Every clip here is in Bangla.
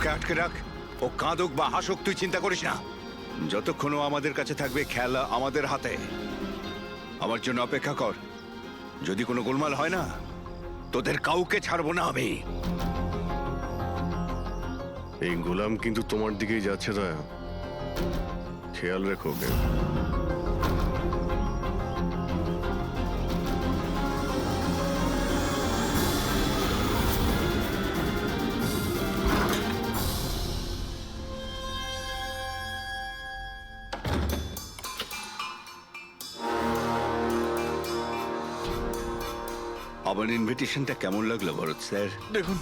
আটকে রাখ। ও কাঁদুক বা হাসুক তুই চিন্তা করিস না। যতক্ষণ ও আমাদের কাছে থাকবে খেলা আমাদের হাতে। আমার জন্য অপেক্ষা কর। যদি কোনো গোলমাল হয় না, তোদের কাউকে ছাড়বো না আমি। এই গোলাম কিন্তু তোমার দিকেই যাচ্ছে, দয়া, খেয়াল রেখো ওকে। আমার ইনভিটেশনটা কেমন লাগলো ভরত স্যার? দেখুন,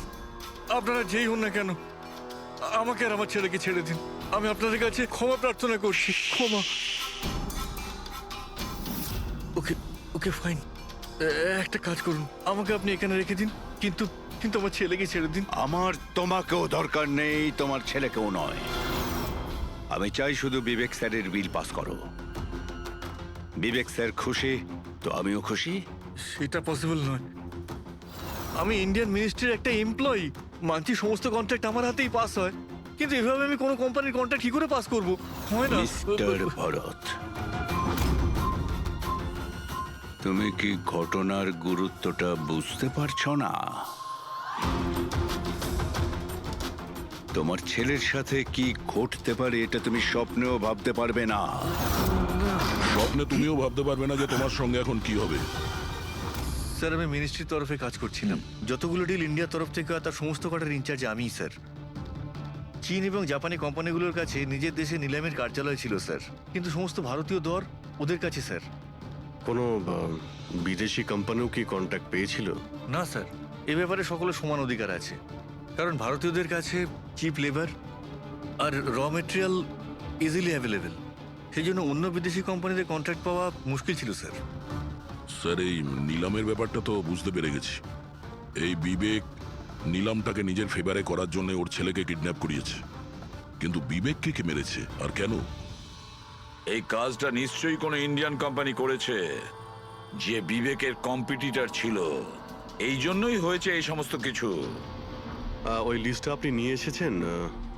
আপনারা যেই হন না কেন, আমাকে আর আমার ছেলেকে ছেড়ে দিন। আমি আপনাদের কাছে ক্ষমা প্রার্থনা করছি, ক্ষমা। ওকে ওকে ফাইন, একটা কাজ করুন, আমাকে আপনি এখানে রেখে দিন, কিন্তু কিন্তু আমার ছেলেকে ছেড়ে দিন। আমার তোমাকেও দরকার নেই, তোমার ছেলেকেও নয়। আমি চাই শুধু বিবেক স্যারের বিল পাস করো। বিবেক স্যার খুশি তো আমিও খুশি। সেটা পসিবল নয়। আমি ইন্ডিয়ান মিনিস্ট্রির একটা এমপ্লয়ি, মানছি সমস্ত কন্ট্রাক্ট আমার হাতেই পাস হয়, কিন্তু এভাবে আমি কোনো কোম্পানির কন্ট্রাক্ট কি করে পাস করবো? হয় না। মিস্টার ভরত, তুমি কি ঘটনার গুরুত্বটা বুঝতে পারছো না? তোমার ছেলের সাথে কি ঘটতে পারে এটা তুমি স্বপ্নেও ভাবতে পারবে না। স্বপ্নে তুমিও ভাবতে পারবে না যে তোমার সঙ্গে এখন কি হবে। স্যার, আমি মিনিস্ট্রির তরফে কাজ করছিলাম। যতগুলো ডিল ইন্ডিয়ার তরফ থেকে হয় তার সমস্ত কটার ইনচার্জ আমিই স্যার। চীন এবং জাপানি কোম্পানিগুলোর কাছে নিজের দেশে নিলামের কার্যালয় ছিল স্যার, কিন্তু সমস্ত ভারতীয় দর ওদের কাছে স্যার। কোনো বিদেশি কোম্পানিও কি কন্ট্যাক্ট পেয়েছিল? না স্যার, এ ব্যাপারে সকলের সমান অধিকার আছে, কারণ ভারতীয়দের কাছে চিপ লেবার আর র মেটেরিয়াল ইজিলি অ্যাভেলেবেল। সেই জন্য অন্য বিদেশি কোম্পানিতে কন্ট্রাক্ট পাওয়া মুশকিল ছিল স্যার। স্যার, এই নিলামের ব্যাপারটা তো বুঝতে পেরে গেছি। এই বিবেক নিলামটাকে নিজের ফেভারে করার জন্য ওর ছেলেকে কিডন্যাপ করিয়েছে, কিন্তু বিবেককে কে মেরেছে আর কেন? এই কাজটা নিশ্চয়ই কোনো ইন্ডিয়ান কোম্পানি করেছে, যে বিবেকের কম্পিটিটর ছিল। এই জন্যই হয়েছে এই সমস্ত কিছু। ওই লিস্টটা আপনি নিয়ে এসেছেন,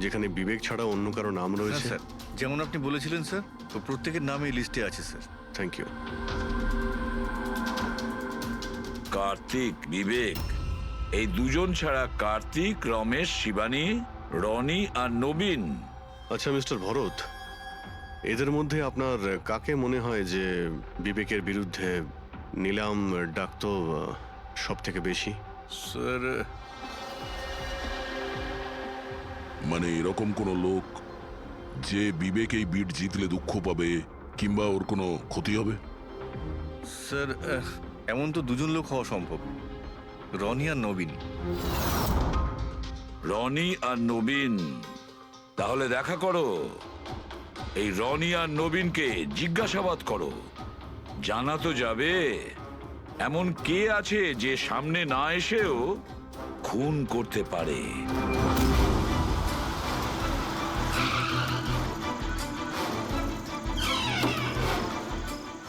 যেখানে বিবেক ছাড়া অন্য কারো নাম হ্যাঁ রয়েছে? স্যার, যেমন আপনি বলেছিলেন স্যার, তো প্রত্যেকের নাম এই লিস্টে আছে sir. Thank you. Kartik, Bibek, এই দুজন ছাড়া কার্তিক, রমেশ, শিবানী, রনি আর নবীন। আচ্ছা মিস্টার ভরত, এদের মধ্যে আপনার কাকে মনে হয় যে বিবেকের বিরুদ্ধে নিলাম ডাকত সব থেকে বেশি? স্যার, মানে এরকম কোনো লোক যে বিবেক এই বিট জিতলে দুঃখ পাবে কিংবা ওর কোনো ক্ষতি হবে? স্যার, এমন তো দুজন লোক হওয়া সম্ভব, রনি আর নবীন। রনি আর নবীন? তাহলে দেখা করো, এই রনি আর নবীনকে জিজ্ঞাসাবাদ করো। জানা তো যাবে এমন কে আছে যে সামনে না এসেও খুন করতে পারে।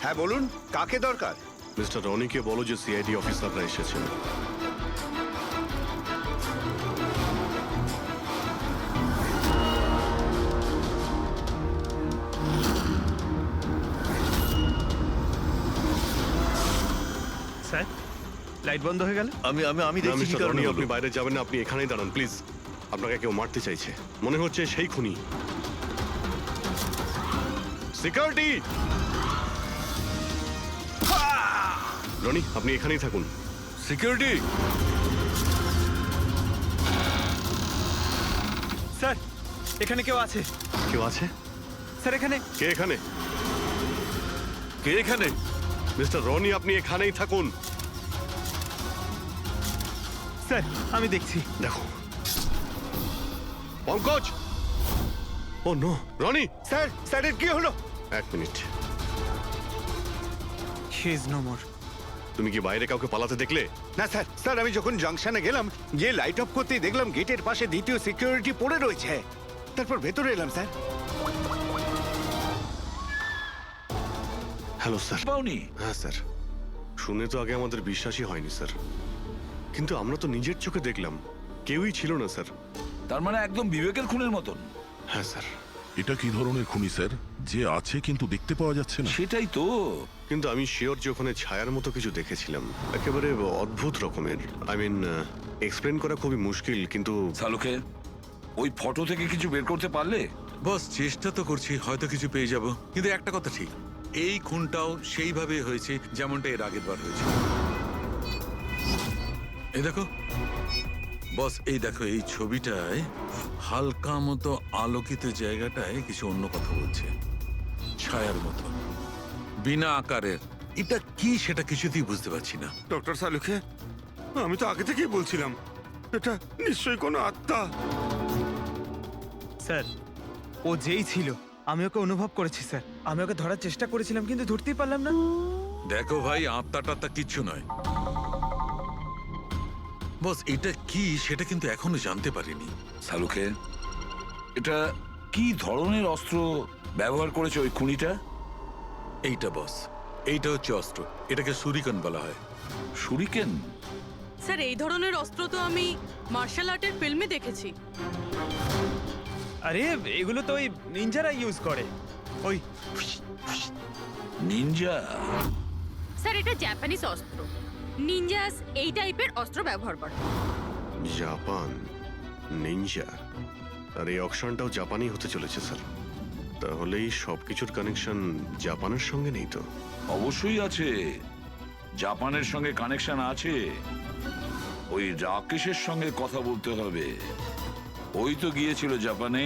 হ্যাঁ বলুন, কাকে দরকার? মিস্টার রনিকে বলো যে সিআইডি অফিসাররা এসেছেন। স্যার, লাইট বন্ধ হয়ে গেল। আমি আমি আমি না দেখছি কি মিস্টার কারণে রনি, হলো। আপনি বাইরে যাবেন না, আপনি এখানেই দাঁড়ান প্লিজ। আপনাকে কেউ মারতে চাইছে, মনে হচ্ছে সেই খুনি। সিকিউরিটি! রনি, আপনি এখানেই থাকুন। সিকিউরিটি! স্যার, এখানে কেউ আছে। কেউ আছে? স্যার, এখানে। কে এখানে? কে এখানে? মিস্টার রনি, আপনি এখানেই থাকুন। স্যার, আমি দেখছি। দেখো Pankaj! Oh no, Roni! Sir, স্যারের কি হলো? এক minute, he is no more. তুমি কি বাইরে কাউকে পালাতে দেখলে? না স্যার, স্যার আমি যখন জাংশনে গেলাম, গিয়ে লাইট অফ করতেই দেখলাম গেটের পাশে দ্বিতীয় সিকিউরিটি পড়ে রয়েছে। তারপর ভেতরে এলাম স্যার। Hello sir. পাওনি? হ্যাঁ স্যার, শুনে তো আগে আমাদের বিশ্বাসই হয়নি স্যার, কিন্তু আমরা তো নিজের চোখে দেখলাম কেউই ছিল না স্যার। তার মানে একদম বিবেকের খুনের মতন। হ্যাঁ স্যার, এটা কি ধরনের খুনি স্যার, যে আছে কিন্তু দেখতে পাওয়া যাচ্ছে না? সেটাই তো। কিন্তু আমি শিওর যে ওখানে ছায়ার মতো কিছু দেখেছিলাম, একেবারে অদ্ভুত রকমের। আই মিন, এক্সপ্লেন করা খুবই মুশকিল, কিন্তু সালুকে, ওই ফটো থেকে কিছু বের করতে পারলে? বস চেষ্টা তো করছি, হয়তো কিছু পেয়ে যাব। কিন্তু একটা কথা ঠিক, এই খুনটাও সেইভাবে হয়েছে যেমনটা এর আগের বার হয়েছে। এই দেখো বস, এই দেখো এই ছবিটায় হালকা মতো আলোকিত জায়গাটায় কিছু অন্য কথা বলছে, ছায়ার মতো, বিনা আকারের। এটা কি সেটা কিছুতেই বুঝতে পারছি না। ডক্টর সালুখে, আমি তো আগে থেকেই বলছিলাম এটা নিশ্চয়ই কোনো আত্মা। স্যার, ও যেই ছিল আমি ওকে অনুভব করেছি স্যার। আমি ওকে ধরার চেষ্টা করেছিলাম কিন্তু ধরতেই পারলাম না। দেখো ভাই, আত্মা টাত্মা কিচ্ছু নয়। বস এটা কি সেটা কিন্তু এখনো জানতে পারিনি। সালুকে, এটা কি ধরনের অস্ত্র ব্যবহার করেছে ওই খুনিটা? এইটা বস, এইটা হচ্ছে অস্ত্র, এটাকে সুরিকান বলা হয়। শুরিকেন? স্যার, এই ধরনের অস্ত্র তো আমি মার্শাল আর্টের ফিল্মে দেখেছি। আরে এগুলো তো ওই নিনজারা ইউজ করে, ওই নিনজা? স্যার, এটা জাপানিজ অস্ত্র। নিনজাস এই টাইপের অস্ত্র ব্যবহার করে। জাপান, নিনজা, আর এই অকশনটাও জাপানি হতে চলেছে স্যার। তাহলে এই সবকিছুর কানেকশন জাপানের সঙ্গে নেই তো? অবশ্যই আছে, জাপানের সঙ্গে কানেকশন আছে। ওই রাকেশের সঙ্গে কথা বলতে হবে। ওই তো গিয়েছিল জাপানে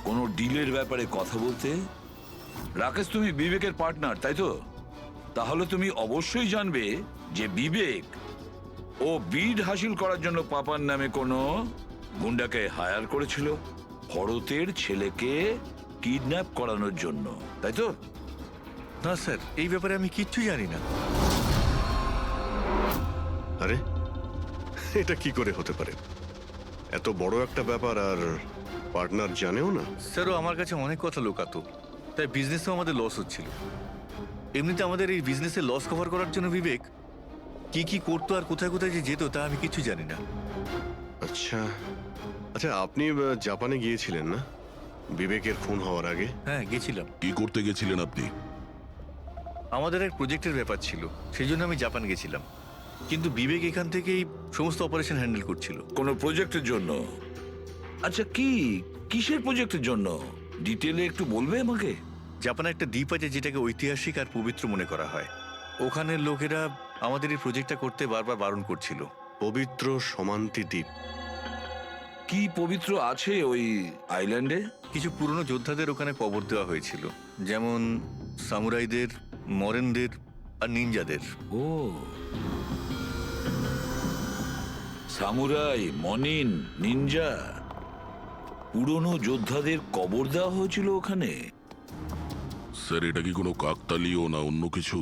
কোনো ডিলের ব্যাপারে কথা বলতে। রাকেশ, তুমি বিবেকের পার্টনার, তাই তো? তাহলে তুমি অবশ্যই জানবে যে বিবেক ও বিড হাসিল করার জন্য পাপার নামে কোনো গুন্ডাকে হায়ার করেছিল ভরতের ছেলেকে কিডন্যাপ করানোর জন্য, তাই তো? না স্যার, এই ব্যাপারে আমি কিচ্ছু জানি না। আরে এটা কি করে হতে পারে? এত বড় একটা ব্যাপার আর পার্টনার জানেও না? স্যারও আমার কাছে অনেক কথা লুকাতো, তাই বিজনেসেও আমাদের লস হচ্ছিল। এমনিতে আমাদের এই বিজনেসে লস কভার করার জন্য বিবেক কি কি করতো আর কোথায় কোথায় যে যেত তা আমি কিছু জানি না। আচ্ছা আচ্ছা, আপনি জাপানে গিয়েছিলেন না বিবেকের খুন হওয়ার আগে? হ্যাঁ, গেছিলাম। কি করতে গেছিলেন আপনি? আমাদের এক প্রজেক্টের ব্যাপার ছিল, সেই জন্য আমি জাপান গেছিলাম। কিন্তু বিবেক এখান থেকেই সমস্ত অপারেশন হ্যান্ডেল করছিল। কোনো প্রজেক্টের জন্য? আচ্ছা, কিসের প্রজেক্টের জন্য ডিটেলে একটু বলবে আমাকে? জাপানে একটা দ্বীপ আছে যেটাকে ঐতিহাসিক আর পবিত্র মনে করা হয়। ওখানের লোকেরা আমাদের এই প্রজেক্টটা করতে বারবার বারণ করছিল। পবিত্র সমান্তি দ্বীপ? কি পবিত্র আছে ওই আইল্যান্ডে? কিছু পুরনো যোদ্ধাদের ওখানে কবর দেওয়া হয়েছিল, যেমন সামুরাইদের, মরেনদের আর নিনজাদের। ও, সামুরাই, মনিন, নিনজা, পুরনো যোদ্ধাদের কবর দেওয়া হয়েছিল ওখানে। স্যার, এটা কি কোনো কাকতালীয় না অন্য কিছু?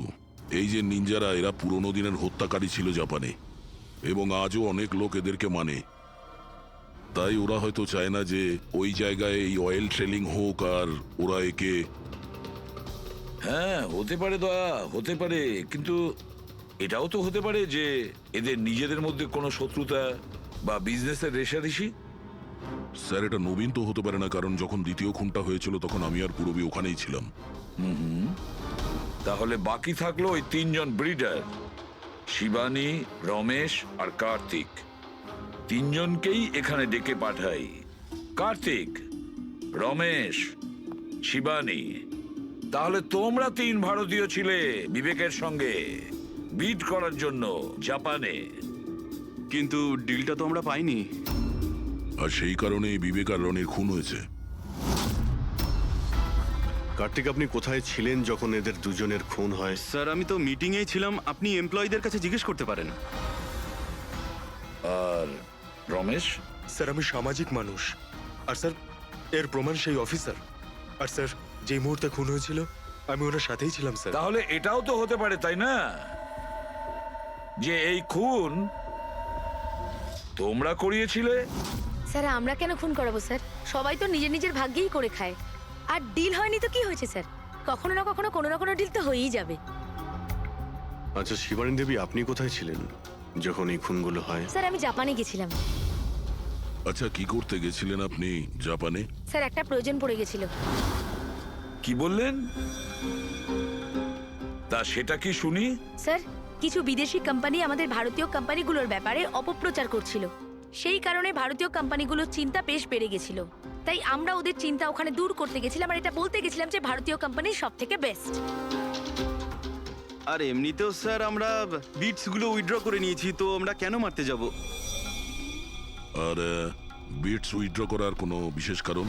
এই যে নিনজারা, এরা পুরনো দিনের হত্যাকারী ছিল জাপানে, এবং আজও অনেক লোক এদেরকে মানে। তাই ওরা হয়তো চায় না যে ওই জায়গায় এই অয়েল ট্রেলিং হোক, আর ওরা একে... হ্যাঁ, হতে পারে দয়া, হতে পারে। কিন্তু এটাও তো হতে পারে যে এদের নিজেদের মধ্যে কোনো শত্রুতা বা বিজনেসের রেষারেষি। স্যার, এটা নবীন তো হতে পারে না, কারণ যখন দ্বিতীয় খুনটা হয়েছিল তখন আমি আর পূরবী ওখানেই ছিলাম। তাহলে বাকি থাকলো ওই তিনজন ব্রিডার, শিবানী, রমেশ আর কার্তিক। তিনজনকেই এখানে ডেকে পাঠাই। কার্তিক, রমেশ, শিবানী, তাহলে তোমরা তিন ভারতীয় ছিলে বিবেকের সঙ্গে বিট করার জন্য জাপানে। কিন্তু ডিলটা তো আমরা পাইনি। আর সেই কারণেই বিবেক আর রনির খুন হয়েছে। কার্তিক, আপনি কোথায় ছিলেন যখন এদের দুজনের খুন হয়? স্যার, আমি তো মিটিংয়েই ছিলাম, আপনি এমপ্লয়ীদের কাছে জিজ্ঞেস করতে পারেন। আর রমেশ? স্যার, আমি সামাজিক মানুষ, আর স্যার এর প্রমাণ সেই অফিসার। আর স্যার, যে মুহূর্তে খুন হয়েছিল আমি ওনার সাথেই ছিলাম স্যার। তাহলে এটাও তো হতে পারে, তাই না, যে এই খুন তোমরা করিয়েছিলে? স্যার, আমরা কেন খুন করাবো স্যার? সবাই তো নিজের নিজের ভাগ্যেই করে খায়। আর ডিল হয়নি তো কি হয়েছে স্যার? কখনো না কখনো কোনো না কোনো ডিল তো হয়েই যাবে। আচ্ছা শিবানী দেবী, আপনি কোথায় ছিলেন যখন এই খুনগুলো হয়? স্যার, আমি জাপানে গেছিলাম। আচ্ছা, কি করতে গেছিলেন আপনি জাপানে? স্যার একটা প্রয়োজন পড়ে গেছিল। কি বললেন? তা সেটা কি শুনি? স্যার কিছু বিদেশি কোম্পানি আমাদের ভারতীয় কোম্পানিগুলোর ব্যাপারে অপপ্রচার করছিল। সেই কারণে ভারতীয় কোম্পানিগুলোর চিন্তা বেশ বেড়ে গেছিল। তাই আমরা ওদের চিন্তা ওখানে দূর করতে গেছিলাম আর এটা বলতে গেছিলাম যে ভারতীয় কোম্পানি সব থেকে বেস্ট। আর এমনিতেও স্যার আমরা বিটসগুলো উইথড্র করে নিয়েছি, তো আমরা কেন মারতে যাব? আর বিটস উইথড্র করার কোনো বিশেষ কারণ?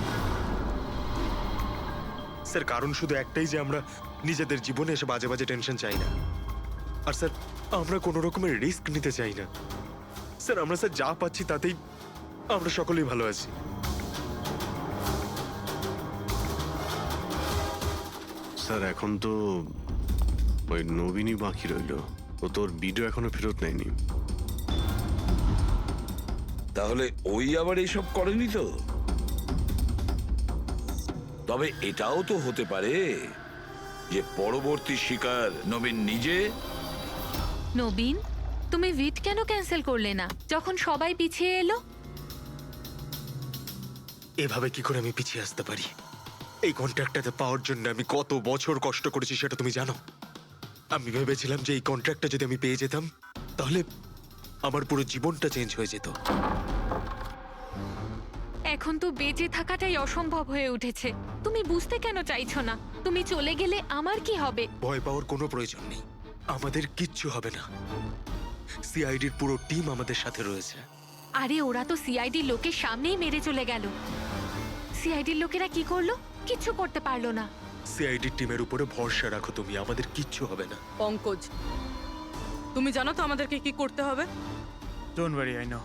স্যার কারণ শুধু একটাই যে আমরা নিজেদের জীবনে এসে বাজে বাজে টেনশন চাই না। আর স্যার আমরা কোনো রকমের রিস্ক নিতে চাই না। স্যার আমরা স্যার যা পাচ্ছি তাতেই আমরা সকলেই ভালো আছি। স্যার এখন তো ওই নবীনই বাকি রইল, ও তোর ভিডিও এখনো ফেরত নেয়নি। তাহলে ওই আবার এইসব করেনি তো? তবে এটাও তো হতে পারে যে পরবর্তী শিকার নবীন নিজে। নবীন, তুমি ভিট কেন ক্যান্সেল করলে না যখন সবাই পিছিয়ে এলো? এভাবে কি করে আমি পিছিয়ে আসতে পারি? এই কন্ট্রাক্টটাতে পাওয়ার জন্য আমি কত বছর কষ্ট করেছি সেটা তুমি জানো। আমি ভেবেছিলাম যে এই কন্ট্রাক্টটা যদি আমি পেয়ে যেতাম তাহলে আমার পুরো জীবনটা চেঞ্জ হয়ে যেত। এখন তো বেঁচে থাকাটাই অসম্ভব হয়ে উঠেছে। তুমি বুঝতে কেন চাইছো না? তুমি চলে গেলে আমার কি হবে? ভয় পাওয়ার কোনো প্রয়োজন নেই, আমাদের কিচ্ছু হবে না। সিআইডির পুরো টিম আমাদের সাথে রয়েছে। আরে ওরা তো সিআইডি লোকের সামনেই মেরে চলে গেল। সিআইডির লোকেরা কি করলো? কিচ্ছু করতে পারলো না। সিআইডির টিমের উপরে ভরসা রাখো তুমি, আমাদের কিচ্ছু হবে না। পঙ্কজ, তুমি জানো তো আমাদেরকে কি করতে হবে? Don't worry, I know.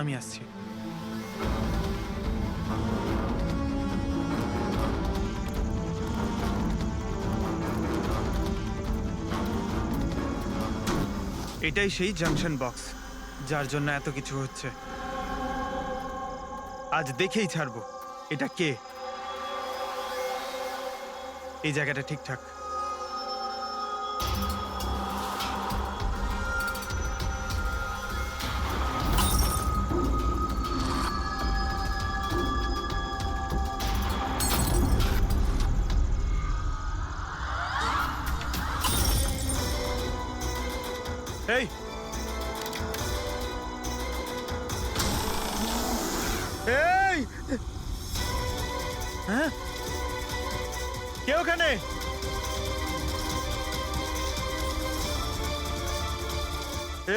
আমি আসছি। এটাই সেই জাংশন বক্স যার জন্য এত কিছু হচ্ছে। আজ দেখেই ছাড়বো এটা কে। এই জায়গাটা ঠিকঠাক। এই এই হ্যাঁ, কে ওখানে?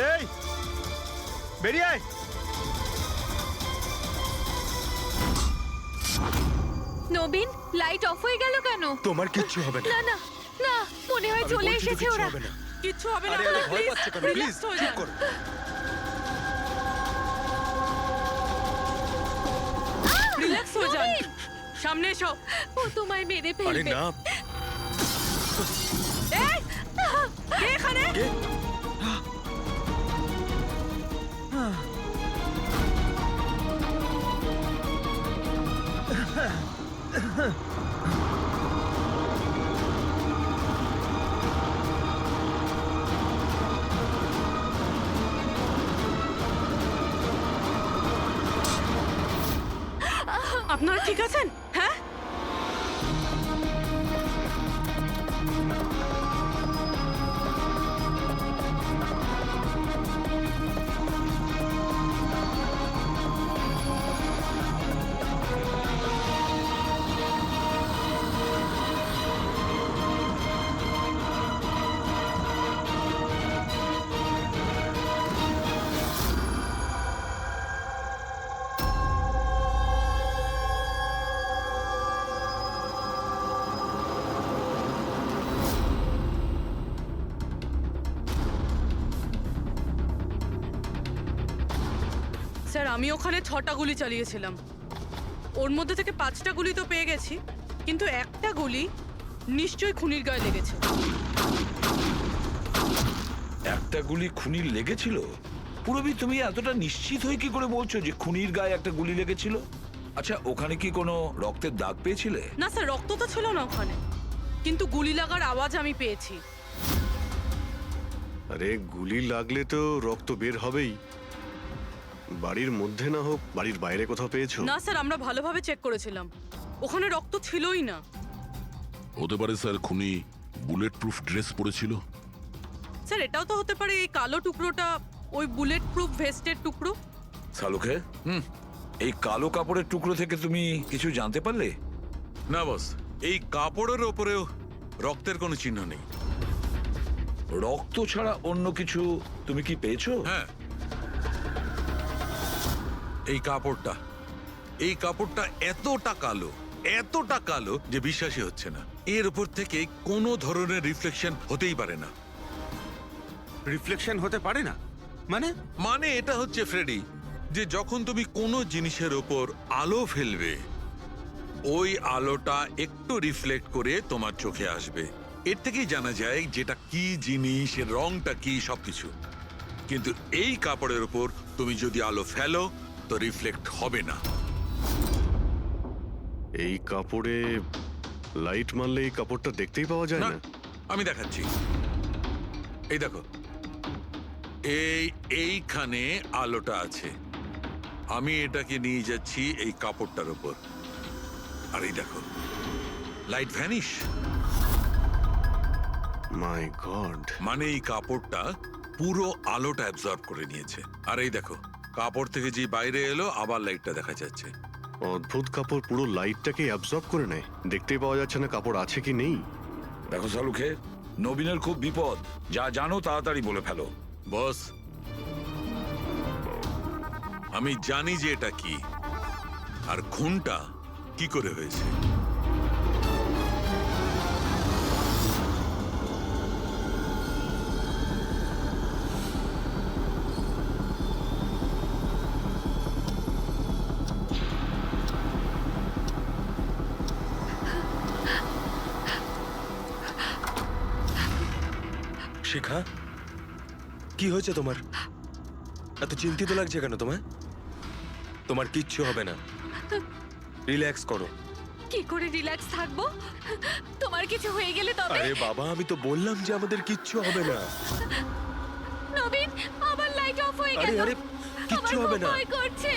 এই বেরিয়ে আয়। নবীন, লাইট অফ হয়ে গেল কেন? তোমার কিচ্ছু হবে না। না না না, মনে হয় আমি চলে বলছি তো এসেছে কিচ্ছু ওরা। হবে না। কিচ্ছু হবে না। আরে আরে ভয় পাচ্ছে কেন? প্লিজ রিল্যাক্স হয়ে চুপ যান। করো। রিল্যাক্স হয়ে যান। সামনে এসো। ও তোমায় মেরে আরে ফেলবে। না, এই, কে এখানে? কে? আপনারা ঠিক আছেন? হ্যাঁ, স্যার আমি ওখানে 6টা গুলি চালিয়েছিলাম। ওর মধ্যে থেকে 5টা গুলি তো পেয়ে গেছি, কিন্তু একটা গুলি নিশ্চয়ই খুনির গায়ে লেগেছে। একটা গুলি খুনির লেগেছিল? পুরবি, তুমি এতটা নিশ্চিত হয়ে কি করে বলছো যে খুনির গায়ে একটা গুলি লেগেছিল? আচ্ছা, ওখানে কি কোনো রক্তের দাগ পেয়েছিলে? না স্যার, রক্ত তো ছিল না ওখানে, কিন্তু গুলি লাগার আওয়াজ আমি পেয়েছি। আরে গুলি লাগলে তো রক্ত বের হবেই। বাড়ির মধ্যে না হোক বাড়ির বাইরে কোথাও পেয়েছো? না স্যার, আমরা ভালোভাবে চেক করেছিলাম, ওখানে রক্ত ছিলই না। হতে পারে স্যার খুনি বুলেট প্রুফ ড্রেস পরেছিল। স্যার এটাও তো হতে পারে এই কালো টুকরোটা ওই বুলেট প্রুফ ভেস্টের টুকরো। শালুকে এই কালো কাপড়ের টুকরো থেকে তুমি কিছু জানতে পারলে? না বস, এই কাপড়ের ওপরেও রক্তের কোনো চিহ্ন নেই। রক্ত ছাড়া অন্য কিছু তুমি কি পেয়েছো? হ্যাঁ, এই কাপড়টা এতটা কালো যে বিশ্বাসই হচ্ছে না। এর উপর থেকে কোনো ধরনের রিফ্লেকশন হতেই পারে না। রিফ্লেকশন হতে পারে না মানে এটা হচ্ছে ফ্রেডি, যে যখন তুমি কোনো জিনিসের ওপর আলো ফেলবে, ওই আলোটা একটু রিফ্লেক্ট করে তোমার চোখে আসবে। এর থেকেই জানা যায় যেটা কি জিনিস, এর রংটা কি, সবকিছু। কিন্তু এই কাপড়ের উপর তুমি যদি আলো ফেলো তো রিফ্লেক্ট হবে না। এই কাপড়ে লাইট মারলে এই কাপড়টা দেখতেই পাওয়া যায় না, না। আমি দেখাচ্ছি। এই দেখো, এইখানে আলোটা আছে, আমি এটাকে নিয়ে যাচ্ছি এই কাপড়টার উপর, আর এই দেখো লাইট ভ্যানিশ। মাই গড! মানে এই কাপড়টা পুরো আলোটা অ্যাবজর্ব করে নিয়েছে। আর এই দেখো, কাপড় থেকে যে বাইরে এলো আবার লাইটটা দেখা যাচ্ছে। অদ্ভুত, কাপড় পুরো লাইটটাকে অ্যাবজর্ব করে নেয়, দেখতেই পাওয়া যাচ্ছে না কাপড় আছে কি নেই। দেখো শালুকে, নবীনের খুব বিপদ, যা জানো তাড়াতাড়ি বলে ফেলো। বস, আমি জানি যে এটা কি, আর খুনটা কি করে হয়েছে। শিখা, কি হয়েছে তোমার? এত চিন্তিত লাগছে কেন তোমায়? তোমার কিচ্ছু হবে না, রিল্যাক্স করো। কি করে রিল্যাক্স থাকবো? তোমার কিছু হয়ে গেলে তবে? আরে বাবা, আমি তো বললাম যে আমাদের কিচ্ছু হবে না। নবীন, আবার লাইট অফ হয়ে আরে গেল। আরে, কিচ্ছু আমার হবে খুব না, ভয় করছে।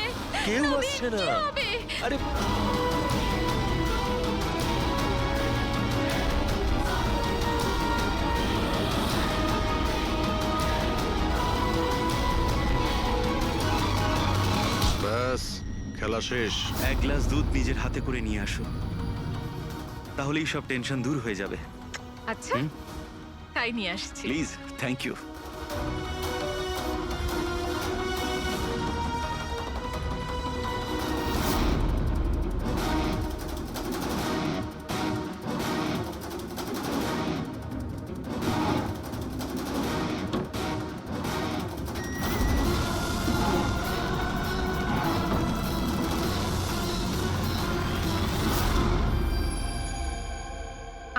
কেউ নবীন, আসছে না। কি হবে? আরে ব্যাস, খেলা শেষ। এক গ্লাস দুধ নিজের হাতে করে নিয়ে আসো, তাহলেই সব টেনশন দূর হয়ে যাবে। আচ্ছা, তাই নিয়ে আসছি। Please, thank you.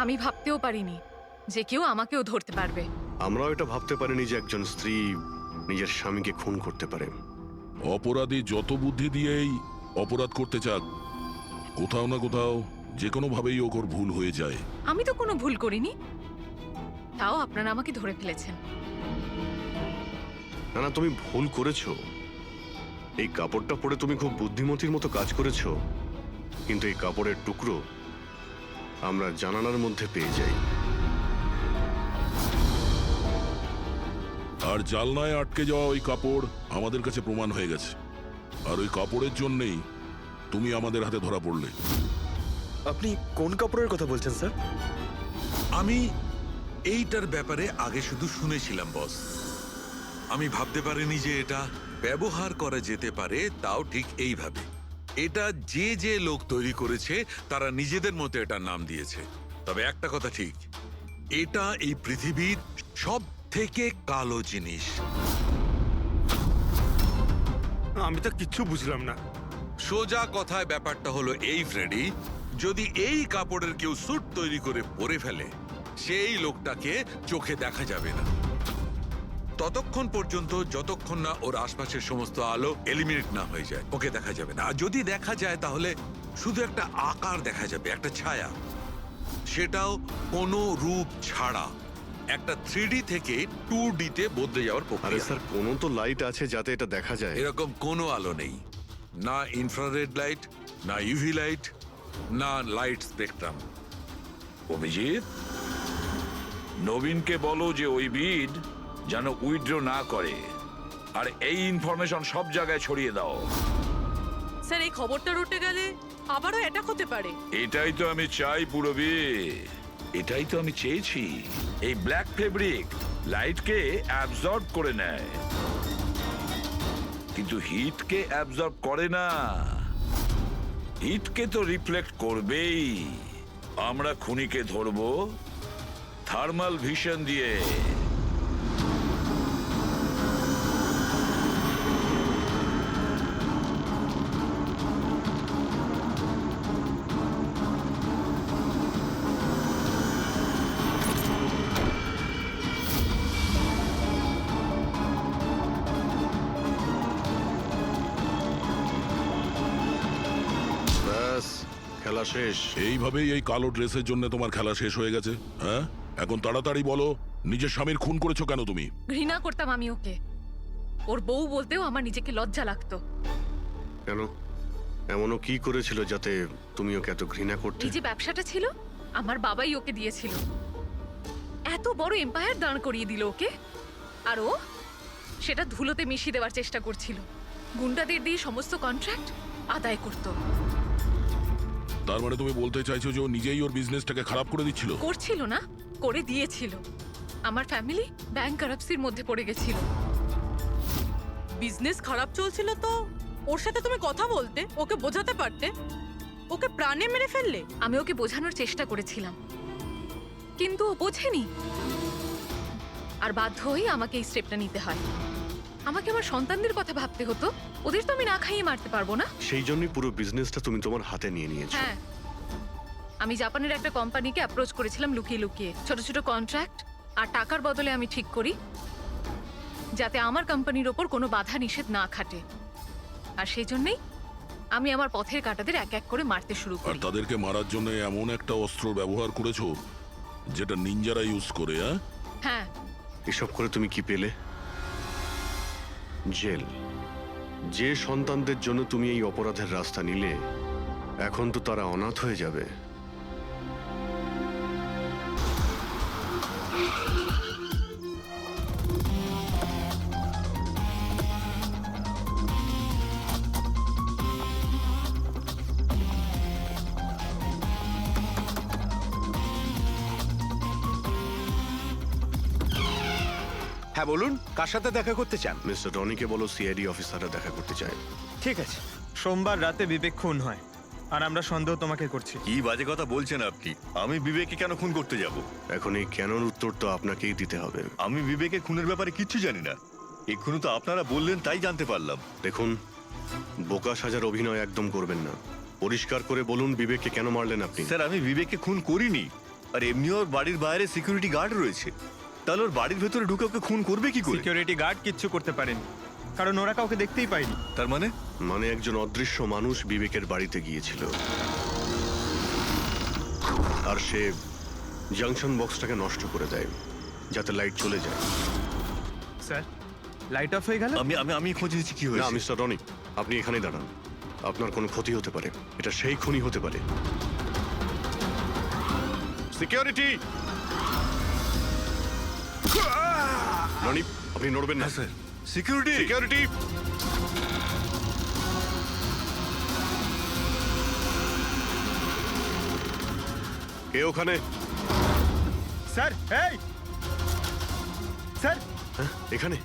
আমি ভাবতেও পারিনি যে কেউ আমাকেও ধরতে পারবে। আমরাও এটা ভাবতে পারিনি যে একজন স্ত্রী নিজের স্বামীকে খুন করতে পারে। অপরাধী যত বুদ্ধি দিয়েই অপরাধ করতে চাক, কোথাও না কোথাও যে কোনো ভাবেই ওর ভুল হয়ে যায়। আমি তো কোনো ভুল করিনি, তাও আপনারা আমাকে ধরে ফেলেছেন। না না, তুমি ভুল করেছো। এই কাপড়টা পরে তুমি খুব বুদ্ধিমতীর মতো কাজ করেছো, কিন্তু এই কাপড়ের টুকরো আমরা জানালার মধ্যে পেয়ে যাই। আর জালনায় আটকে যাওয়া ওই কাপড় আমাদের কাছে প্রমাণ হয়ে গেছে, আর ওই কাপড়ের জন্যেই তুমি আমাদের হাতে ধরা পড়লে। আপনি কোন কাপড়ের কথা বলছেন স্যার? আমি এইটার ব্যাপারে আগে শুধু শুনেছিলাম বস, আমি ভাবতে পারিনি যে এটা ব্যবহার করা যেতে পারে, তাও ঠিক এইভাবে। এটা যে যে লোক তৈরি করেছে তারা নিজেদের মতো এটার নাম দিয়েছে। তবে একটা কথা ঠিক, এটা এই পৃথিবীর সব থেকে কালো জিনিস। আমি তো কিচ্ছু বুঝলাম না। সোজা কথায় ব্যাপারটা হলো এই ফ্রেডি, যদি এই কাপড়ের কেউ স্যুট তৈরি করে পরে ফেলে, সেই লোকটাকে চোখে দেখা যাবে না ততক্ষণ পর্যন্ত, যতক্ষণ না ওর আশপাশের সমস্ত আলো এলিমিনেট না হয়ে যায়। ওকে দেখা যাবে না, আর যদি দেখা যায় তাহলে শুধু একটা আকার দেখা যাবে, একটা ছায়া, সেটাও কোনো রূপ ছাড়া। একটা 3D থেকে 2D তে বদলে যাওয়ার আরে প্রক্রিয়া। স্যার কোনো তো লাইট আছে যাতে এটা দেখা যায়। এরকম কোনো আলো নেই, না ইনফ্রারেড লাইট, না ইউভি লাইট, না লাইট স্পেকট্রাম। অভিজিৎ, নবীনকে বলো যে ওই বিড যেন উইথড্র না করে, আর এই ইনফরমেশন সব জায়গায় ছড়িয়ে দাও। স্যার এই খবরটা রটে গেলে আবারও অ্যাটাক হতে পারে। এটাই তো আমি চাই পুরবি, এটাই তো আমি চেয়েছি। এই ব্ল্যাক ফেব্রিক লাইটকে অ্যাবজর্ব করে নেয়, কিন্তু হিটকে অ্যাবজর্ব করে না। হিটকে তো রিফ্লেক্ট করবেই। আমরা খুনিকে ধরবো থার্মাল ভিশন দিয়ে। ব্যাস খেলা শেষ। এইভাবেই এই কালো ড্রেসের জন্য তোমার খেলা শেষ হয়ে গেছে? হ্যাঁ, এখন তাড়াতাড়ি বলো, নিজের স্বামীর খুন করেছো কেন তুমি? ঘৃণা করতাম আমি ওকে। ওর বউ বলতেও আমার নিজেকে লজ্জা লাগতো। কেন? এমনও কি করেছিল যাতে তুমি ওকে এত ঘৃণা করতে? এই যে ব্যবসাটা ছিল, আমার বাবাই ওকে দিয়েছিল। এত বড় এম্পায়ার দাঁড় করিয়ে দিল ওকে, আর ও সেটা ধুলোতে মিশিয়ে দেওয়ার চেষ্টা করছিল। গুন্ডাদের দিয়ে সমস্ত কন্ট্রাক্ট আদায় করত। তার মানে তুমি বলতে চাইছো যে ও নিজেই ওর বিজনেসটাকে খারাপ করে দিচ্ছিল? করছিল না, করে দিয়েছিল। আমার ফ্যামিলি ব্যাংক কারাপসির মধ্যে পড়ে গেছিল। বিজনেস খারাপ চলছিল তো ওর সাথে তুমি কথা বলতে, ওকে বোঝাতে পারতে। ওকে প্রাণে মেরে ফেললে। আমি ওকে বোঝানোর চেষ্টা করেছিলাম, কিন্তু ও বোঝেনি। আর বাধ্য হয়ে আমাকে এই স্টেপটা নিতে হয়। আমাকে আমার সন্তানদের কথা ভাবতে হতো, ওদের তো আমি না খাইয়ে মারতে পারবো না। সেই জন্যই পুরো বিজনেসটা তুমি তোমার হাতে নিয়ে নিয়েছো। হ্যাঁ, আমি জাপানের একটা কোম্পানিকে অ্যাপ্রোচ করেছিলাম লুকিয়ে লুকিয়ে। ছোট ছোট কন্ট্রাক্ট আর টাকার বদলে আমি ঠিক করি যাতে আমার কোম্পানির ওপর কোনো বাধা নিষেধ না খাটে। আর সেই জন্যই আমি আমার পথের কাঁটাদের এক এক করে মারতে শুরু আর করি। তাদেরকে মারার জন্য এমন একটা অস্ত্র ব্যবহার করেছো যেটা নিনজারা ইউজ করে? হ্যাঁ, এসব করে তুমি কি পেলে? জেল। যে সন্তানদের জন্য তুমি এই অপরাধের রাস্তা নিলে, এখন তো তারা অনাথ হয়ে যাবে। হ্যাঁ বলুন, কার সাথে দেখা করতে চান? মিস্টার রনিকে বলো সিআইডি অফিসাররা দেখা করতে চায়। ঠিক আছে, সোমবার রাতে বিবেক খুন হয় আর আমরা সন্দেহ তোমাকে করছি। কি বাজে কথা বলছেন আপনি? আমি বিবেককে কেন খুন করতে যাব? এখন এই কেনর উত্তর তো আপনাকেই দিতে হবে। আমি বিবেকের খুনের ব্যাপারে কিচ্ছু জানি না। এক্ষুনি তো আপনারা বললেন তাই জানতে পারলাম। দেখুন, বোকা সাজার অভিনয় একদম করবেন না। পরিষ্কার করে বলুন বিবেককে কেন মারলেন আপনি? স্যার, আমি বিবেককে খুন করিনি। আর এমনি ওর বাড়ির বাইরে সিকিউরিটি গার্ড রয়েছে, তাহলে ওর বাড়ির ভেতরে ঢুকে ওকে খুন করবে কি করে? সিকিউরিটি গার্ড কিচ্ছু করতে পারেনি, কারণ ওরা কাউকে দেখতেই পায়নি। তার মানে? মানে একজন অদৃশ্য মানুষ বিবেকের বাড়িতে গিয়েছিল, আর সে জাংশন বক্সটাকে নষ্ট করে দেয় যাতে লাইট চলে যায়। স্যার, লাইট অফ হয়ে গেল। আমি আমি আমি খোঁজ নিচ্ছি কি না হয়েছে। মিস্টার রনি, আপনি এখানেই দাঁড়ান। আপনার কোনো ক্ষতি হতে পারে, এটা সেই খুনি হতে পারে। সিকিউরিটি! রনি, আপনি নড়বেন না। Sir, security! সিকিউরিটি! কে ওখানে? স্যার, এই স্যার, হ্যাঁ, এখানে?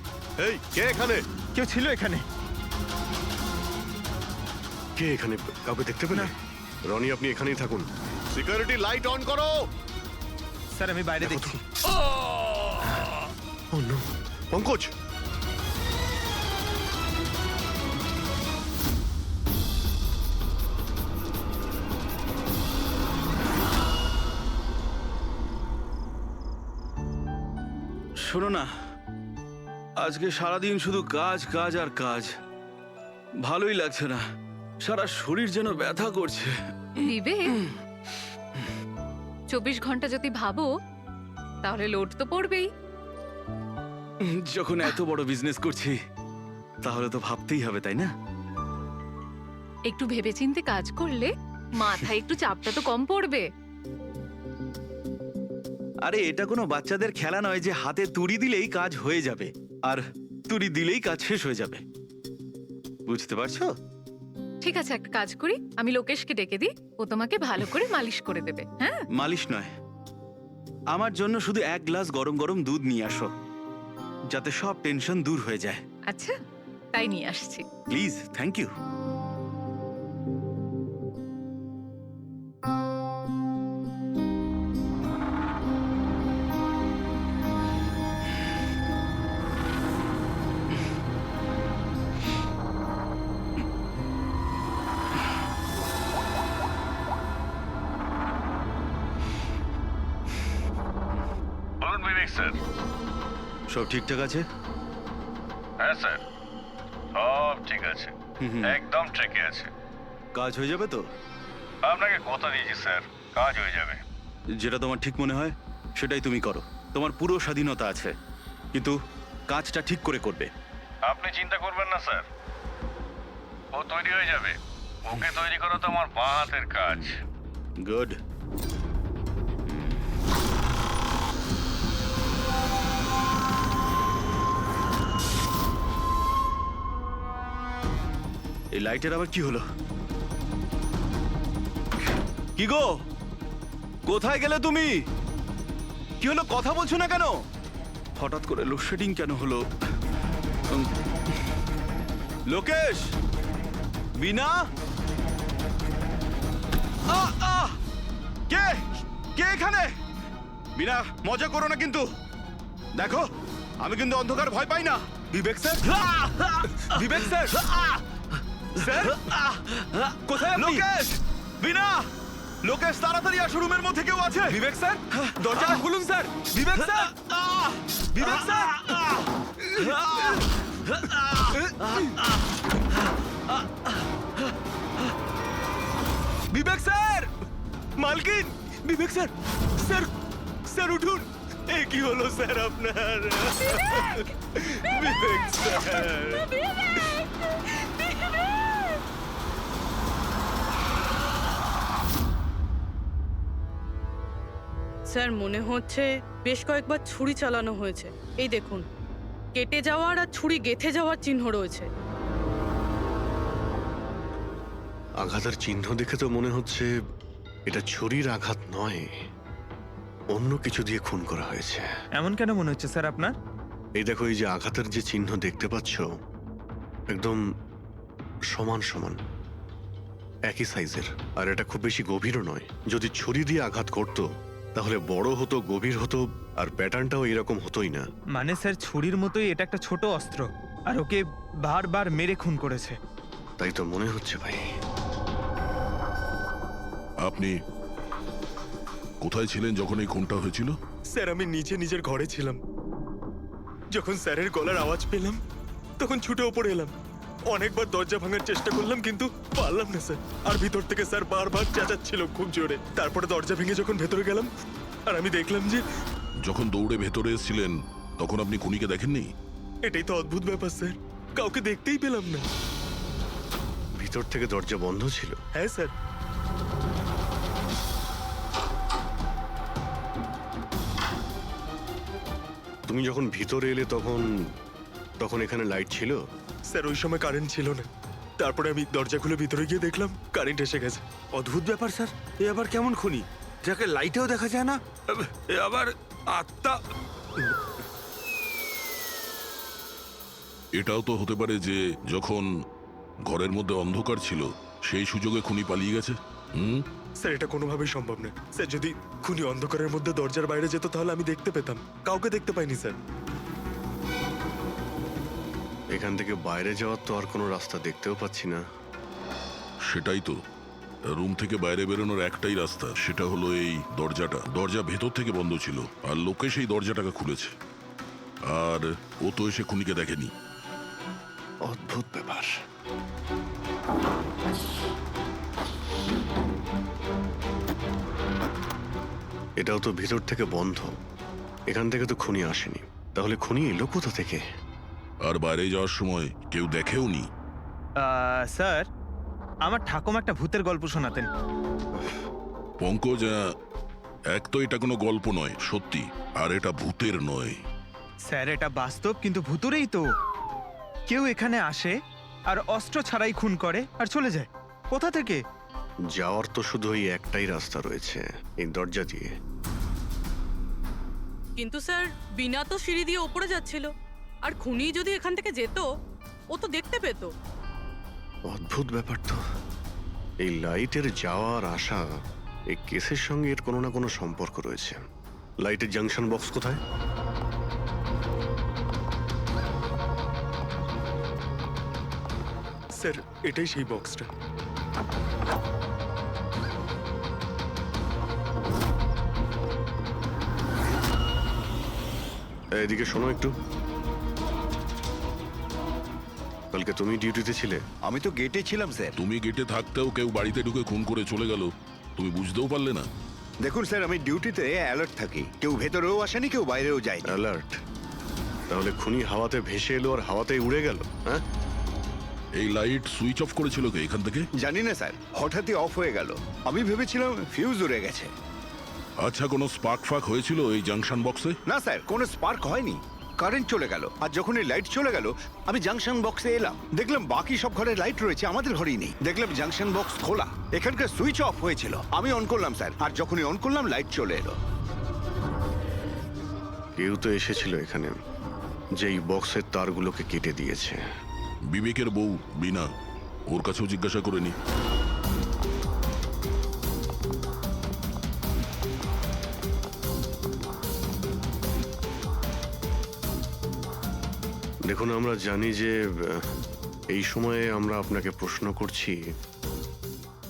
এই, কে এখানে? কেউ ছিল এখানে? কে এখানে? কাউকে দেখতে পেলে? রনি, আপনি এখানেই থাকুন। সিকিউরিটি, লাইট অন করো। স্যার, আমি বাইরে দেখছি। Oh no! পঙ্কজ! শোনো না, আজকে সারাদিন শুধু কাজ কাজ আর কাজ। ভালোই লাগছে না, সারা শরীর যেন ব্যথা করছে। বিবেক, 24 ঘন্টা যদি ভাবো তাহলে লোড তো পড়বেই। যখন এত বড় বিজনেস করছি তাহলে তো ভাবতেই হবে, তাই না? একটু ভেবেচিন্তে কাজ করলে মাথায় একটু চাপটা তো কম পড়বে। আরে এটা কোনো বাচ্চাদের খেলা নয় যে হাতে তুড়ি দিলেই কাজ হয়ে যাবে আর তুড়ি দিলেই কাজ শেষ হয়ে যাবে, বুঝতে পারছো? ঠিক আছে, একটা কাজ করি, আমি লোকেশকে ডেকে দিই, ও তোমাকে ভালো করে মালিশ করে দেবে। হ্যাঁ, মালিশ নয়, আমার জন্য শুধু 1 গ্লাস গরম গরম দুধ নিয়ে আসো, যাতে সব টেনশন দূর হয়ে যায়। আচ্ছা, তাই নিয়ে আসছি। Please, thank you. বলুন বিবেক স্যার। সব ঠিকঠাক আছে? হ্যাঁ স্যার, সব ঠিক আছে, একদম ঠিকই আছে। কাজ হয়ে যাবে তো? আপনাকে কথা দিয়েছি স্যার, কাজ হয়ে যাবে। যেটা তোমার ঠিক মনে হয় সেটাই তুমি করো, তোমার পুরো স্বাধীনতা আছে, কিন্তু কাজটা ঠিক করে করবে। আপনি চিন্তা করবেন না স্যার, ও তৈরি হয়ে যাবে। ওকে তৈরি করা তো আমার বাঁ হাতের কাজ। গুড। এই লাইটের আবার কি হলো? কি গো, কোথায় গেলে তুমি? কি হলো, কথা বলছো না কেন? হঠাৎ করে লোডশেডিং কেন হলো? লোকেশ, বিনা, কে কে এখানে? বিনা, মজা করো না কিন্তু। দেখো, আমি কিন্তু অন্ধকার ভয় পাই না। বিবেক স্যার, বিবেক স্যার, স্যার কোথায় আপনি? লোকেশ, বিনা, লোকেশ তাড়াতাড়ি আসো, রুমের মধ্যে কেউ আছে। বিবেক স্যার, দরজাটা খুলুন স্যার। বিবেক স্যার, বিবেক স্যার, বিবেক স্যার, মালকিন, বিবেক স্যার, স্যার, স্যার উঠুন। এ কি হলো স্যার আপনার? বিবেক স্যার, স্যার মনে হচ্ছে বেশ কয়েকবার ছুরি চালানো হয়েছে। এই দেখুন, কেটে যাওয়ার আর ছুরি গেঁথে যাওয়ার চিহ্ন রয়েছে। আঘাতের চিহ্ন দেখে তো মনে হচ্ছে এটা ছুরির আঘাত নয়, অন্য কিছু দিয়ে খুন করা হয়েছে। এমন কেন মনে হচ্ছে স্যার আপনার? এই দেখো, এই যে আঘাতের যে চিহ্ন দেখতে পাচ্ছ, একদম সমান সমান, একই সাইজের, আর এটা খুব বেশি গভীরও নয়। যদি ছুরি দিয়ে আঘাত করতো তাহলে বড় হতো, গভীর হতো, আর প্যাটার্নটাও এরকম হতোই না। মানে স্যার ছুরির মতোই এটা একটা ছোট অস্ত্র, আর ওকে বারবার মেরে খুন করেছে। তাই তো মনে হচ্ছে ভাই। আপনি কোথায় ছিলেন যখন এই খুনটা হয়েছিল? স্যার আমি নিচে নিজের ঘরে ছিলাম, যখন স্যারের গলার আওয়াজ পেলাম তখন ছুটে ওপরে এলাম। অনেকবার দরজা ভাঙার চেষ্টা করলাম কিন্তু পারলাম না স্যার, আর ভিতর থেকে স্যার বারবার চেঁচাচ্ছিল খুব জোরে। তারপরে দরজা ভেঙে যখন ভেতরে গেলাম আর আমি দেখলাম যে যখন দৌড়ে ভেতরে এসেছিলেন তখন আপনি খুনিকে দেখেননি? এটাই তো অদ্ভুত ব্যাপার স্যার, কাউকে দেখতেই পেলাম না। ভিতর থেকে দরজা বন্ধ ছিল? হ্যাঁ স্যার। তুমি যখন ভিতরে এলে তখন তখন এখানে লাইট ছিল? স্যার ওই সময় কারেন্ট ছিল না, তারপরে আমি দরজা খুলে ভিতরে গিয়ে দেখলাম কারেন্ট এসে গেছে। অদ্ভুত ব্যাপার স্যার, এ আবার কেমন খুনি যাকে লাইটেও দেখা যায় না? এ আবার আত্মা। এটাও তো হতে পারে যে যখন ঘরের মধ্যে অন্ধকার ছিল সেই সুযোগে খুনি পালিয়ে গেছে। স্যার এটা কোনোভাবেই সম্ভব না স্যার, যদি খুনি অন্ধকারের মধ্যে দরজার বাইরে যেত তাহলে আমি দেখতে পেতাম, কাউকে দেখতে পাইনি স্যার। এখান থেকে বাইরে যাওয়ার তো আর কোনো রাস্তা দেখতেও পাচ্ছি না। সেটাই তো, রুম থেকে বাইরে বেরোনোর একটাই রাস্তা, সেটা হলো এই দরজাটা। দরজা ভেতর থেকে বন্ধ ছিল আর লোকে সেই দরজাটাকে খুলেছে, আর ও তো এসে খুনিকে দেখেনি। অদ্ভুত ব্যাপার। এটাও তো ভিতর থেকে বন্ধ, এখান থেকে তো খুনি আসেনি, তাহলে খুনি এলো কোথা থেকে? আর বাইরে যাওয়ার সময় কেউ দেখেও নি? স্যার, আমার ঠাকুমা একটা ভূতের গল্প শোনাতেন। পঙ্কজ, এক তো এটা কোনো গল্প নয়, সত্যি, আর এটা ভূতের নয়। স্যার, এটা বাস্তব, কিন্তু ভুতুরেই তো। কেউ এখানে আসে আর অস্ত্র ছাড়াই খুন করে আর চলে যায়। কোথা থেকে? যাওয়ার তো শুধু ওই একটাই রাস্তা রয়েছে, এই দরজা দিয়ে। কিন্তু স্যার, বিনা তো সিঁড়ি দিয়ে ওপরে যাচ্ছিল, আর খুনি যদি এখান থেকে যেত ও তো দেখতে পেত। অদ্ভুত ব্যাপার তো। এই লাইটের যাওয়ার আসা, এই কেসের সঙ্গে এর কোনো না কোনো সম্পর্ক রয়েছে। লাইটের জাংশন বক্স কোথায়? স্যার, এটাই সেই বক্সটা। এদিকে শোনো একটু। কালকে তুমি ডিউটিতে ছিলে? আমি তো গেটে ছিলাম স্যার। তুমি গেটে থাকতেও কেউ বাড়িতে ঢুকে খুন করে চলে গেল, তুমি বুঝতেও পারলে না? দেখুন স্যার, আমি ডিউটিতে অ্যালার্ট থাকি। কেউ ভেতরেও আসেনি, কেউ বাইরেও যায়নি। অ্যালার্ট? তাহলে খুনি হাওয়াতে ভেসে এলো আর হাওয়াতেই উড়ে গেল? হ্যাঁ, এই লাইট সুইচ অফ করেছিল কে এখান থেকে? জানি না স্যার, হঠাৎই অফ হয়ে গেল। আমি ভেবেছিলাম ফিউজ উড়ে গেছে। আচ্ছা, কোনো স্পার্ক ফাক হয়েছিল এই জাংশন বক্সে? না স্যার, কোনো স্পার্ক হয়নি। কারেন্ট চলে গেল, আর যখন এই লাইট চলে গেল আমি জাংশন বক্সে এলাম, দেখলাম বাকি সব ঘরে লাইট রয়েছে, আমাদের ঘরেই নেই। দেখলাম জাংশন বক্স খোলা, এখানকার সুইচ অফ হয়েছিল। আমি অন করলাম স্যার, আর যখনই অন করলাম লাইট চলে এলো। কেউ তো এসেছিল এখানে, যেই বক্সের তারগুলোকে কেটে দিয়েছে। বিবেকের বউ বিনা, ওর কাছেও জিজ্ঞাসা করে নি। দেখুন, আমরা জানি যে এই সময়ে আমরা আপনাকে প্রশ্ন করছি।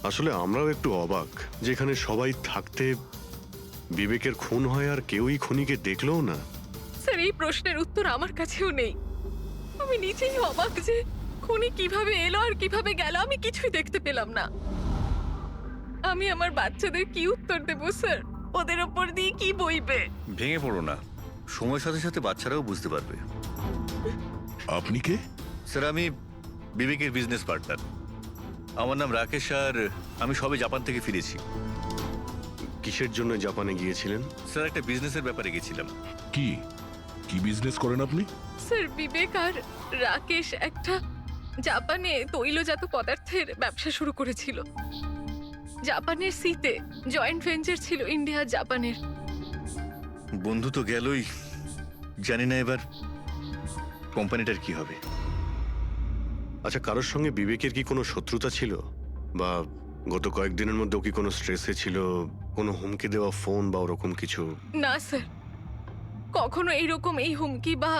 আসলে আমরাও একটু অবাক, যেখানে সবাই থাকতে বিবেকের খুন হয় আর কেউই খুনিকে দেখলেও না। স্যার, এই প্রশ্নের উত্তর আমার কাছেও নেই। আমি নিজেই অবাক যে খুনি কিভাবে এলো আর কিভাবে গেল, আমি কিছুই দেখতে পেলাম না। আমি আমার বাচ্চাদের কি উত্তর দেব স্যার? ওদের ওপর দিয়ে কি বইবে? ভেঙে পড়ো না, সময়ের সাথে সাথে বাচ্চারাও বুঝতে পারবে। আপনি কে? স্যার, আমি বিবেকের বিজনেস পার্টনার। আমার নাম রাকেশ, আর আমি সবে জাপান থেকে ফিরেছি। কিসের জন্য জাপানে গিয়েছিলেন? স্যার, একটা বিজনেসের ব্যাপারে গেছিলাম। কি কি বিজনেস করেন আপনি? স্যার, বিবেক আর রাকেশ একটা জাপানে তৈলজাত পদার্থের ব্যবসা শুরু করেছিল। জাপানের সিতে জয়েন্ট ভেঞ্চার ছিল ইন্ডিয়া জাপানের। বন্ধু তো গেলই, জানি না এবার কোম্পানিটার কি হবে। আচ্ছা, কারোর সঙ্গে বিবেকের কি কোনো শত্রুতা ছিল, বা গত কয়েকদিনের মধ্যে কি কোনো স্ট্রেসে ছিল, কোনো হুমকি দেওয়া ফোন বা ওরকম কিছু? না স্যার, কখনো এইরকম এই হুমকি বা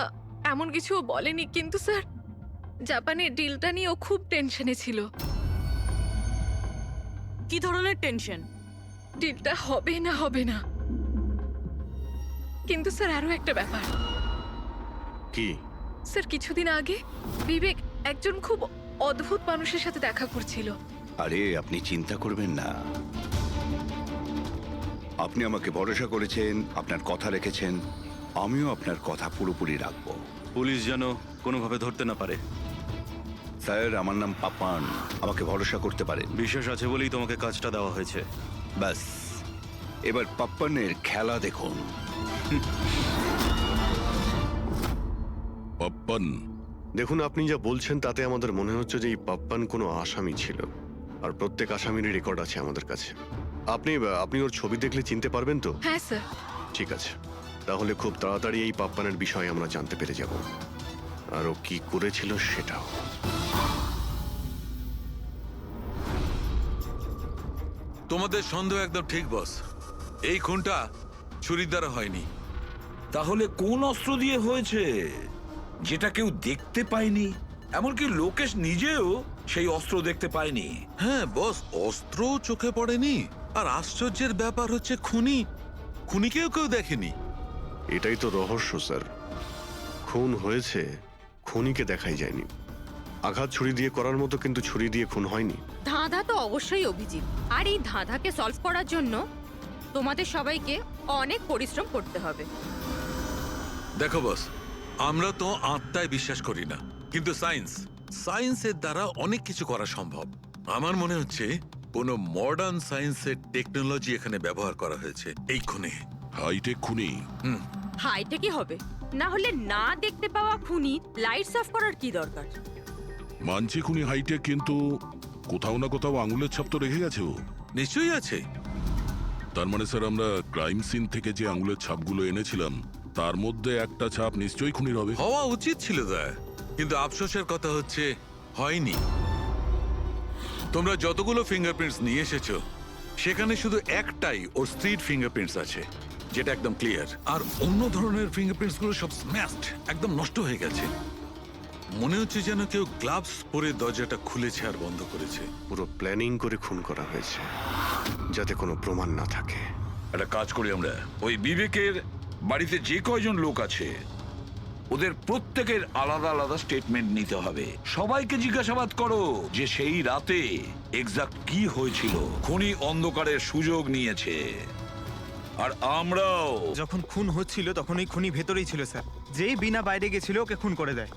এমন কিছু বলেনি। কিন্তু স্যার, জাপানের ডিলটা নিয়ে ও খুব টেনশনে ছিল। কি ধরনের টেনশন? ডিলটা হবে না হবে না। কিন্তু স্যার, আরো একটা ব্যাপার। কি? স্যার, কিছুদিন আগে বিবেক একজন খুব অদ্ভুত মানুষের সাথে দেখা করছিল। আরে আপনি চিন্তা করবেন না, আপনি আমাকে ভরসা করেছেন, আপনার কথা রেখেছেন, আমিও আপনার কথা পুরোপুরি রাখবো। পুলিশ যেন কোনোভাবে ধরতে না পারে। স্যার, আমার নাম পাপান, আমাকে ভরসা করতে পারেন। বিশ্বাস আছে বলেই তোমাকে কাজটা দেওয়া হয়েছে। ব্যাস, এবার পাপ্পানের খেলা দেখুন। পাপ্পান? দেখুন, আপনি যা বলছেন তাতে আমাদের মনে হচ্ছে যে এই পাপ্পান কোনো আসামি ছিল, আর প্রত্যেক আসামিরই রেকর্ড আছে আমাদের কাছে। আপনি ওর ছবি দেখলে চিনতে পারবেন তো? হ্যাঁ স্যার। ঠিক আছে, তাহলে খুব তাড়াতাড়ি এই পাপ্পানের বিষয়ে আমরা জানতে পেরে যাব, আর ও কি করেছিল সেটাও। তোমাদের সন্দেহ একদম ঠিক বস, এই খুনটা ছুরির দ্বারা হয়নি। তাহলে কোন অস্ত্র দিয়ে হয়েছে, যেটা কেউ দেখতে পায়নি? এমনকি লোকেশ নিজেও সেই অস্ত্র দেখতে পায়নি। হ্যাঁ বস, অস্ত্র চোখে পড়েনি, আর আশ্চর্যের ব্যাপার হচ্ছে খুনিকেও কেউ দেখেনি। এটাই তো রহস্য স্যার, খুন হয়েছে, খুনিকে দেখাই যায়নি। আঘাত ছুরি দিয়ে করার মতো, কিন্তু ছুরি দিয়ে খুন হয়নি। ধাঁধা তো অবশ্যই অভিজিৎ, আর এই ধাঁধাকে সলভ করার জন্য তোমাদের সবাইকে অনেক পরিশ্রম করতে হবে। দেখো বস, আমরা তো আত্মায় বিশ্বাস করি না, কিন্তু সায়েন্সের দ্বারা অনেক কিছু করা সম্ভব। আমার মনে হচ্ছে কোনো মডার্ন সায়েন্সের টেকনোলজি এখানে ব্যবহার করা হয়েছে এই খুনে। হাইটেক খুনি। হাইটেকই হবে, না হলে না দেখতে পাওয়া খুনি লাইটস অফ করার কি দরকার? মানছি খুনি হাইটেক, কিন্তু কোথাও না কোথাও আঙুলের ছাপ তো রেখে গেছে ও। নিশ্চয়ই আছে। তার মানে স্যার, আমরা ক্রাইম সিন থেকে যে আঙুলের ছাপগুলো এনেছিলাম তার মধ্যে একটা ছাপ নিশ্চয়ই খুনির হবে। হওয়া উচিত ছিল দয়া, কিন্তু আফসোসের কথা হচ্ছে হয়নি। তোমরা যতগুলো ফিঙ্গারপ্রিন্টস নিয়ে এসেছো সেখানে শুধু একটাই ওর স্ত্রীর ফিঙ্গারপ্রিন্টস আছে, যেটা একদম ক্লিয়ার। আর অন্য ধরনের ফিঙ্গারপ্রিন্টস গুলো সব স্ম্যাশড, একদম নষ্ট হয়ে গেছে। মনে হচ্ছে যেন কেউ গ্লাভস পরে দরজাটা খুলেছে আর বন্ধ করেছে। পুরো প্ল্যানিং করে খুন করা হয়েছে, যাতে কোনো প্রমাণ না থাকে। একটা কাজ করি আমরা, ওই বিবেকের বাড়িতে যে কয়জন লোক আছে ওদের প্রত্যেকের আলাদা আলাদা স্টেটমেন্ট নিতে হবে। সবাইকে জিজ্ঞাসাবাদ করো যে সেই রাতে এক্সাক্ট কি হয়েছিল। খুনি অন্ধকারের সুযোগ নিয়েছে, আর আমরাও। যখন খুন হচ্ছিল তখন ওই খুনি ভেতরেই ছিল স্যার। যেই বিনা বাইরে গেছিল ওকে খুন করে দেয়।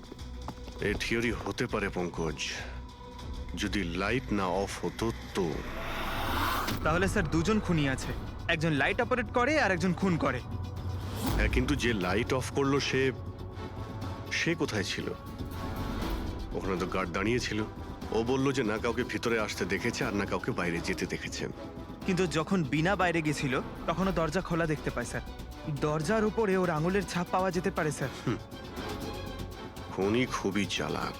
এই থিওরি হতে পারে পঙ্কজ, যদি লাইট না অফ হতো তো। তাহলে স্যার দুজন খুনি আছে, একজন লাইট অপারেট করে আর একজন খুন করে। হ্যাঁ, কিন্তু যে লাইট অফ করলো সে কোথায় ছিল? ওখানে তো গার্ড দাঁড়িয়ে ছিল। ও বলল যে না কাউকে ভিতরে আসতে দেখেছে আর না কাউকে বাইরে যেতে দেখেছে। কিন্তু যখন বিনা বাইরে গেছিল তখনও দরজা খোলা দেখতে পায় স্যার। দরজার উপরে ওর আঙুলের ছাপ পাওয়া যেতে পারে স্যার। খুনি খুবই চালাক।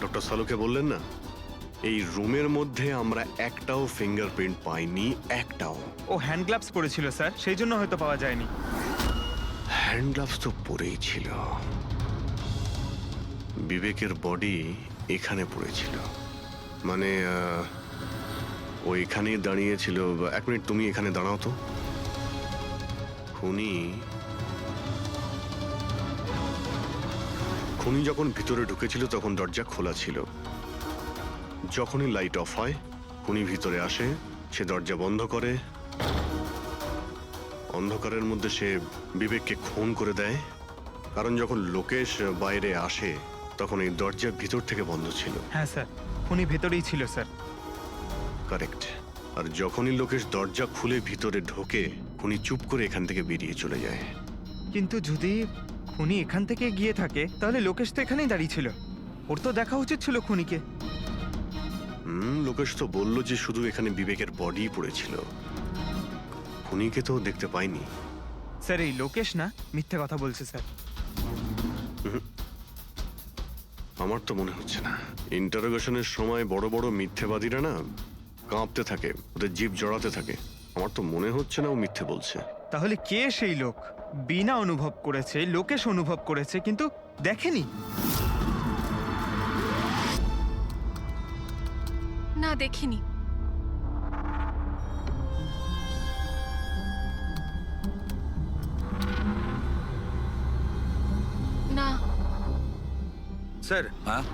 ডক্টর সালুকে বললেন না, এই রুমের মধ্যে আমরা একটাও ফিঙ্গারপ্রিন্ট পাইনি, একটাও। ও হ্যান্ড গ্লাভস পরেছিল স্যার, সেই জন্য হয়তো পাওয়া যায়নি। হ্যান্ড গ্লাভস তো পরেই ছিল। বিবেকের বডি এখানে পড়েছিল, মানে ও এখানেই দাঁড়িয়েছিল। এক মিনিট, তুমি এখানে দাঁড়াও তো। খুনি যখন ভিতরে ঢুকেছিল তখন দরজা খোলা ছিল। যখনই লাইট অফ হয় খুনি ভিতরে আসে, সে দরজা বন্ধ করে। অন্ধকারের মধ্যে সে বিবেককে খুন করে দেয়, কারণ যখন লোকেশ বাইরে আসে তখন এই দরজা ভিতর থেকে বন্ধ ছিল। হ্যাঁ স্যার, খুনি ভেতরেই ছিল স্যার। কারেক্ট। আর যখনই লোকেশ দরজা খুলে ভিতরে ঢোকে খুনি চুপ করে এখান থেকে বেরিয়ে চলে যায়। কিন্তু যদি খুনি এখান থেকে গিয়ে থাকে তাহলে লোকেশ তো এখানেই দাঁড়িয়ে ছিল, ওর তো দেখা উচিত ছিল খুনিকে। লোকেশ তো বলল যে শুধু এখানে বিবেকের বডি পড়েছিল, খুনিকে তো দেখতে পাইনি। স্যার এই লোকেশ না মিথ্যে কথা বলছে স্যার। আমার তো মনে হচ্ছে না। ইন্টারোগেশনের সময় বড় বড় মিথ্যেবাদীরা না কাঁপতে থাকে, ওদের জিভ জড়াতে থাকে। আমার তো মনে হচ্ছে না ও মিথ্যে বলছে। তাহলে কে সেই লোক? বিনা অনুভব করেছে, লোকেশ অনুভব করেছে কিন্তু দেখেনি। না, দেখিনি। না স্যার, হ্যাঁ,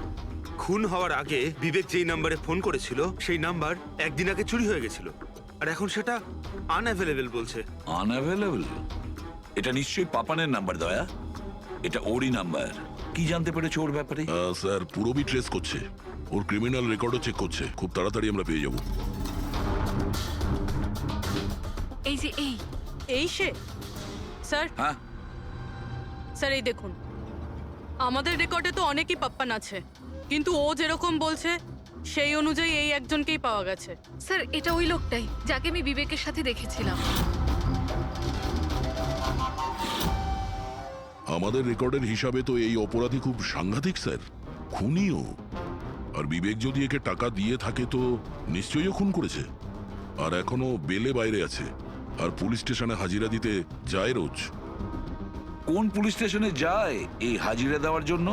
খুন হওয়ার আগে বিবেক যেই নাম্বারে ফোন করেছিল সেই নাম্বার একদিন আগে চুরি হয়ে গেছিল, আর এখন সেটা আনঅ্যাভেলেবল বলছে। আনঅ্যাভেলেবল? এটা নিশ্চয়ই পাপানের নাম্বার দয়া। এটা ওরই নাম্বার। কি জানতে পেরেছো ওর ব্যাপারে? স্যার, পুরোবি ট্রেস করছে, ওর ক্রিমিনাল রেকর্ডও চেক করছে। খুব তাড়াতাড়ি আমরা পেয়ে যাব। এই যে এই সে স্যার। হ্যাঁ স্যার এই দেখুন, আমাদের রেকর্ডে তো অনেকই পাপ্পান আছে, কিন্তু ও যেরকম বলছে সেই অনুযায়ী এই একজনকেই পাওয়া গেছে। স্যার, এটা ওই লোকটাই যাকে আমি বিবেকের সাথে দেখেছিলাম। আমাদের রেকর্ডের হিসাবে তো এই অপরাধী খুব সাংঘাতিক স্যার, খুনিও। আর বিবেক যদি একে টাকা দিয়ে থাকে তো নিশ্চয়ই খুন করেছে। আর এখনো বেলে বাইরে আছে, আর পুলিশ স্টেশনে হাজিরা দিতে যায় রোজ। কোন পুলিশ স্টেশনে যায় এই হাজিরা দেওয়ার জন্য?